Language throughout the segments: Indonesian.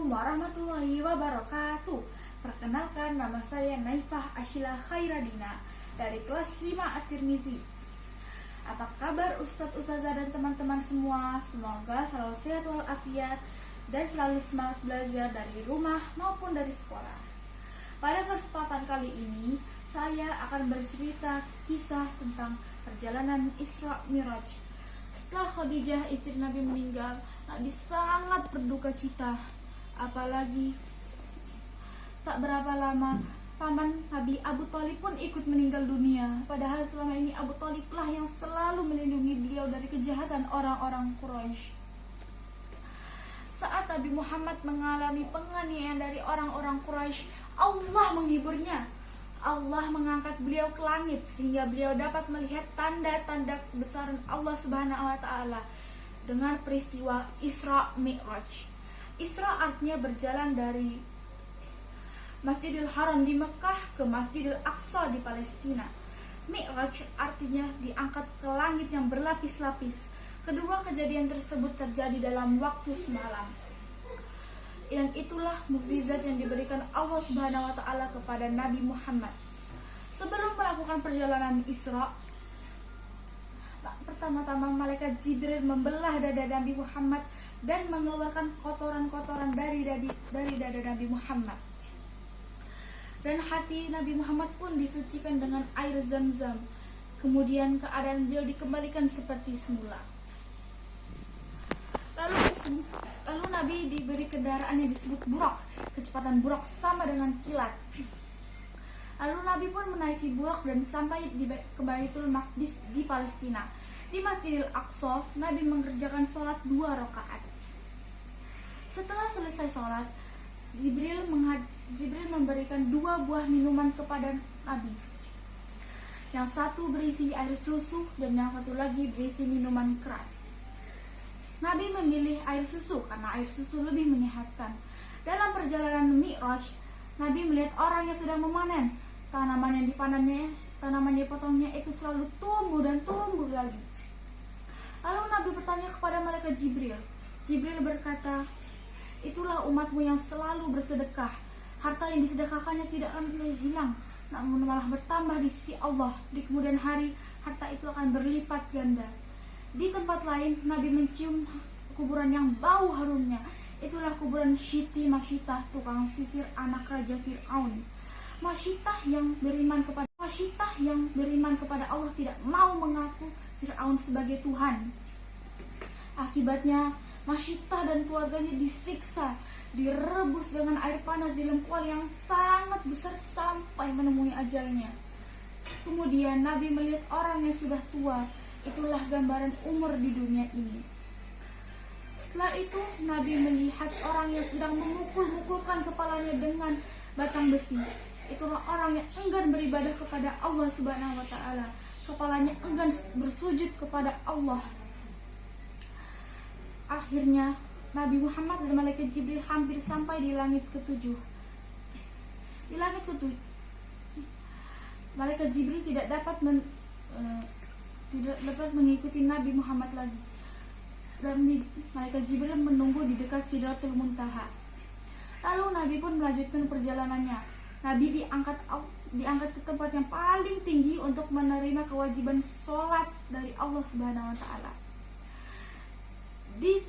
Assalamualaikum warahmatullahi wabarakatuh. Perkenalkan, nama saya Naifah Ashila Khairadina dari kelas 5 At-Tirmizi. Apa kabar Ustadz, Ustazah dan teman-teman semua? Semoga selalu sehat walafiat dan selalu semangat belajar dari rumah maupun dari sekolah. Pada kesempatan kali ini, saya akan bercerita kisah tentang perjalanan Isra Miraj. Setelah Khadijah istri Nabi meninggal, Nabi sangat berduka cita. Apalagi tak berapa lama paman Nabi Abu Thalib pun ikut meninggal dunia. Padahal selama ini Abu Thalib lah yang selalu melindungi beliau dari kejahatan orang-orang Quraisy. Saat Nabi Muhammad mengalami penganiayaan dari orang-orang Quraisy, Allah menghiburnya. Allah mengangkat beliau ke langit sehingga beliau dapat melihat tanda-tanda kebesaran Allah Subhanahu wa taala dengan peristiwa Isra Mi'raj. Isra artinya berjalan dari Masjidil Haram di Mekah ke Masjidil Aqsa di Palestina. Mi'raj artinya diangkat ke langit yang berlapis-lapis. Kedua kejadian tersebut terjadi dalam waktu semalam. Dan itulah mukjizat yang diberikan Allah Subhanahu wa taala kepada Nabi Muhammad. Sebelum melakukan perjalanan Isra, pertama-tama malaikat Jibril membelah dada Nabi Muhammad dan mengeluarkan kotoran-kotoran dari dada Nabi Muhammad. Dan hati Nabi Muhammad pun disucikan dengan air Zam-Zam. Kemudian keadaan beliau dikembalikan seperti semula. Lalu Nabi diberi kendaraan yang disebut burak. Kecepatan burak sama dengan kilat. Lalu Nabi pun menaiki burak dan sampai ke Baitul Maqdis di Palestina. Di Masjidil Aqsa, Nabi mengerjakan sholat 2 rakaat. Setelah selesai sholat, Jibril memberikan 2 buah minuman kepada Nabi. Yang satu berisi air susu dan yang satu lagi berisi minuman keras. Nabi memilih air susu karena air susu lebih menyehatkan. Dalam perjalanan Mi'raj, Nabi melihat orang yang sedang memanen. Tanaman yang dipanennya, tanaman yang dipotongnya itu selalu tumbuh dan tumbuh lagi. Lalu Nabi bertanya kepada malaikat Jibril. Jibril berkata, "Itulah umatmu yang selalu bersedekah. Harta yang disedekahkannya tidak akan hilang, namun malah bertambah di sisi Allah. Di kemudian hari, harta itu akan berlipat ganda." Di tempat lain, Nabi mencium kuburan yang bau harumnya. Itulah kuburan Siti Masyitah, tukang sisir anak Raja Fir'aun. Masyitah yang beriman kepada Allah tidak mau mengaku Fir'aun sebagai Tuhan. Akibatnya, Masyitah dan keluarganya disiksa, direbus dengan air panas di lempul yang sangat besar sampai menemui ajalnya. Kemudian Nabi melihat orang yang sudah tua. Itulah gambaran umur di dunia ini. Setelah itu, Nabi melihat orang yang sedang memukul-mukulkan kepalanya dengan batang besi. Itulah orang yang enggan beribadah kepada Allah Subhanahu wa taala. Kepalanya enggan bersujud kepada Allah. Akhirnya, Nabi Muhammad dan malaikat Jibril hampir sampai di langit ke-7. Di langit ke-7, malaikat Jibril tidak dapat mengikuti Nabi Muhammad lagi. Dan malaikat Jibril menunggu di dekat Sidratul Muntaha. Lalu Nabi pun melanjutkan perjalanannya. Nabi diangkat ke tempat yang paling tinggi untuk menerima kewajiban sholat dari Allah Subhanahu wa taala. Di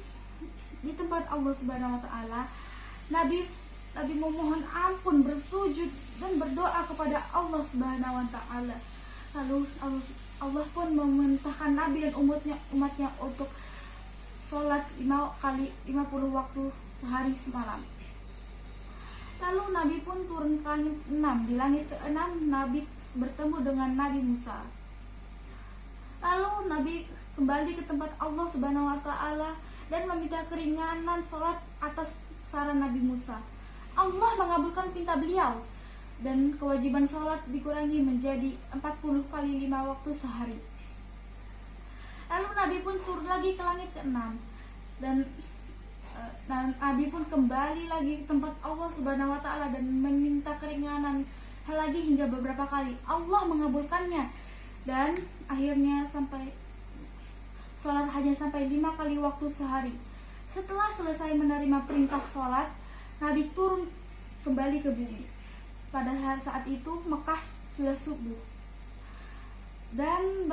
tempat Allah Subhanahu wa taala, Nabi memohon ampun, bersujud dan berdoa kepada Allah Subhanahu wa taala. Lalu Allah pun memerintahkan Nabi dan umatnya untuk sholat 5 kali 50 waktu sehari semalam. Lalu Nabi pun turun ke langit 6. Di langit ke-6 Nabi bertemu dengan Nabi Musa. Lalu Nabi kembali ke tempat Allah Subhanahu wa taala dan meminta keringanan sholat atas saran Nabi Musa. Allah mengabulkan pinta beliau dan kewajiban sholat dikurangi menjadi 40 kali 5 waktu sehari. Lalu Nabi pun turun lagi ke langit ke-6 dan Nabi pun kembali lagi ke tempat Allah Subhanahu wa taala dan meminta keringanan lagi hingga beberapa kali. Allah mengabulkannya dan akhirnya sholat hanya sampai 5 kali waktu sehari. Setelah selesai menerima perintah sholat, Nabi turun kembali ke bumi. Pada saat itu Mekah sudah subuh. Dan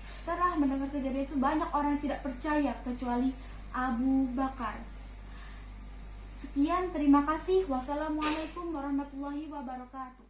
setelah mendengar kejadian itu banyak orang yang tidak percaya kecuali Abu Bakar. Sekian, terima kasih. Wassalamualaikum warahmatullahi wabarakatuh.